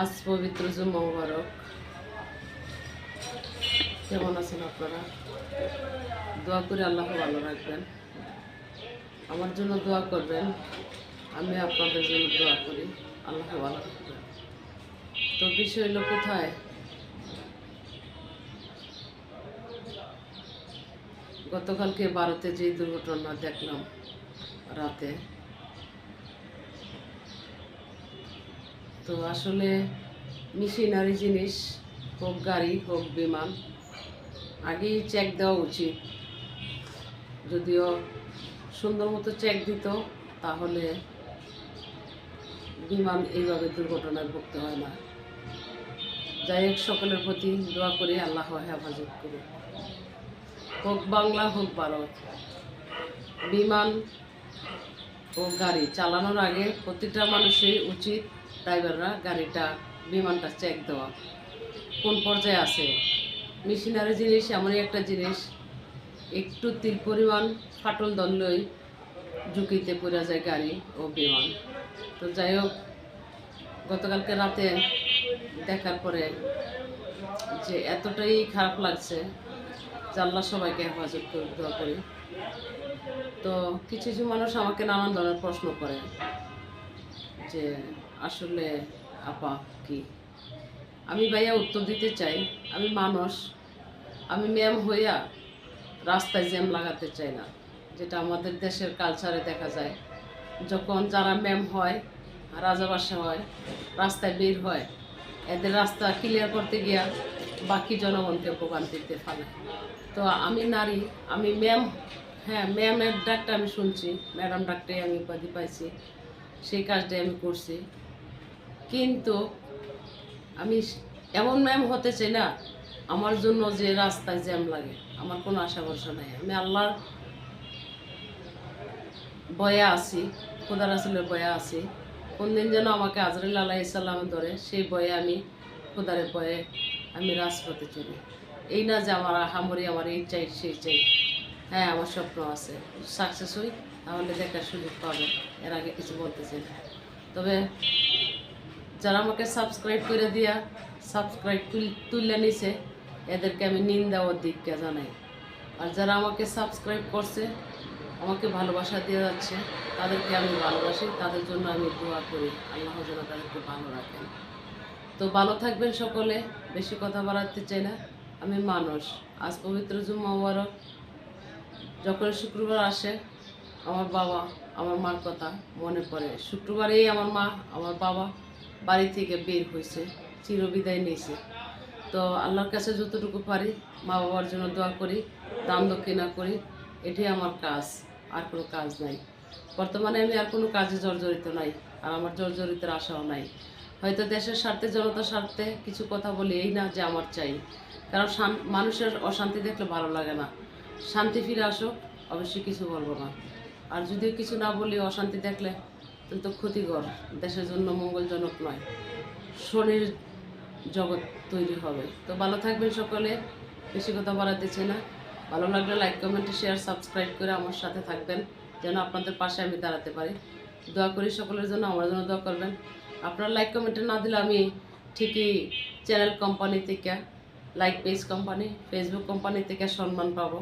আজ পবিত্র জুম্মা মুবারক। কেমন আছেন আপনারা? দোয়া করে আল্লাহ ভালো রাখবেন, আমার জন্য দোয়া করবেন, আমি আপনাদের জন্য দোয়া করি আল্লাহ ভালো রাখবেন। তো বিষয় হলো কোথায়, গতকালকে ভারতে যে দুর্ঘটনা দেখলাম রাতে, তো আসলে মেশিনারি জিনিস হোক গাড়ি হোক বিমান আগেই চেক দেওয়া উচিত। যদিও সুন্দর মতো চেক দিত তাহলে বিমান এইভাবে দুর্ঘটনায় ভুগতে হয় না। যাই হোক, সকলের প্রতি দোয়া করি আল্লাহ হেফাজত করুক। হোক বাংলা হোক ভারত, বিমান ও গাড়ি চালানোর আগে প্রতিটা মানুষের উচিত, ড্রাইভাররা গাড়িটা বিমানটা চেক দেওয়া কোন পর্যায়ে আছে। মেশিনারি জিনিস এমনই একটা জিনিস, একটু তিল পরিমাণ ফাটল ধরলেই ঝুঁকিতে পড়ে যায় গাড়ি ও বিমান। তো যাই হোক, গতকালকে রাতে দেখার পরে যে এতটাই খারাপ লাগছে যে আল্লাহ সবাইকে হেফাজত করে দোয়া করি। তো কিছু কিছু মানুষ আমাকে নানান ধরনের প্রশ্ন করে যে আসলে আপা কি, আমি ভাইয়া উত্তর দিতে চাই, আমি মানুষ, আমি ম্যাম হইয়া রাস্তায় জ্যাম লাগাতে চাই না। যেটা আমাদের দেশের কালচারে দেখা যায়, যখন যারা ম্যাম হয়, রাজাবাসা হয়, রাস্তায় বের হয়, এদের রাস্তা ক্লিয়ার করতে গিয়া বাকি জনগণকে ভোগান্তিতে ফেলে। তো আমি নারী, আমি ম্যাম, হ্যাঁ ম্যামের ডাকটা আমি শুনছি, ম্যাডাম ডাকটাই আমি উপাধি পাইছি, সেই কাজটাই আমি করছি। কিন্তু আমি এমন ম্যাম হতে চাই না আমার জন্য যে রাস্তায় জ্যাম লাগে। আমার কোনো আশা ভরসা নাই, আমি আল্লাহর বয়ে আছি, খোদা রাসূলের বয়ে আছি। কোন দিন যেন আমাকে আজরাইল আলাইহিস সালাম ধরে, সেই বয়ে আমি খোদারের বয়ে আমি রাজপথে চলি। এই না যে আমার হামরি, আমার এই চাই সেই চাই। হ্যাঁ, আমার স্বপ্ন আছে, সাকসেস হই তাহলে দেখার সুযোগ পাবে। এর আগে কিছু বলতে চাই না। তবে যারা আমাকে সাবস্ক্রাইব করে দিয়া সাবস্ক্রাইব তুলে নিছে, এদেরকে আমি নিন্দা ও ধিক্কার জানাই। আর যারা আমাকে সাবস্ক্রাইব করছে, আমাকে ভালোবাসা দিয়ে যাচ্ছে, তাদেরকে আমি ভালোবাসি, তাদের জন্য আমি দোয়া করি আল্লাহ যেন তাদেরকে ভালো রাখেন। তো ভালো থাকবেন সকলে, বেশি কথা বাড়াতে চাই না, আমি মানুষ। আজ পবিত্র জুম্মা মুবারক, যখন শুক্রবার আসে আমার বাবা আমার মার কথা মনে পড়ে। শুক্রবারেই আমার মা আমার বাবা বাড়ি থেকে বের হয়েছে, চিরবিদায় নিয়েছে। তো আল্লাহর কাছে যতটুকু পারি মা বাবার জন্য দোয়া করি, দান দক্ষিণা করি, এটাই আমার কাজ, আর কোনো কাজ নাই। বর্তমানে আমি আর কোনো কাজে জর্জরিত নাই, আর আমার জর্জরিতের আশাও নাই। হয়তো দেশের স্বার্থে, জনতার স্বার্থে কিছু কথা বলি, এই না যে আমার চাই, কারণ মানুষের অশান্তি দেখলে ভালো লাগে না। শান্তি ফিরে আসুক, অবশ্যই কিছু বলবো না। আর যদিও কিছু না বলি, অশান্তি দেখলে তো ক্ষতিকর, দেশের জন্য মঙ্গলজনক নয়, শনির জগৎ তৈরি হবে। তো ভালো থাকবেন সকলে, বেশি কথা বাড়াতেছে না। ভালো লাগলে লাইক কমেন্ট শেয়ার সাবস্ক্রাইব করে আমার সাথে থাকবেন, যেন আপনাদের পাশে আমি দাঁড়াতে পারি। দোয়া করি সকলের জন্য, আমার জন্য দোয়া করবেন। আপনারা লাইক কমেন্টে না দিলে আমি ঠিকই চ্যানেল কোম্পানি থেকে, like page company, Facebook company থেকে সম্মান পাবো।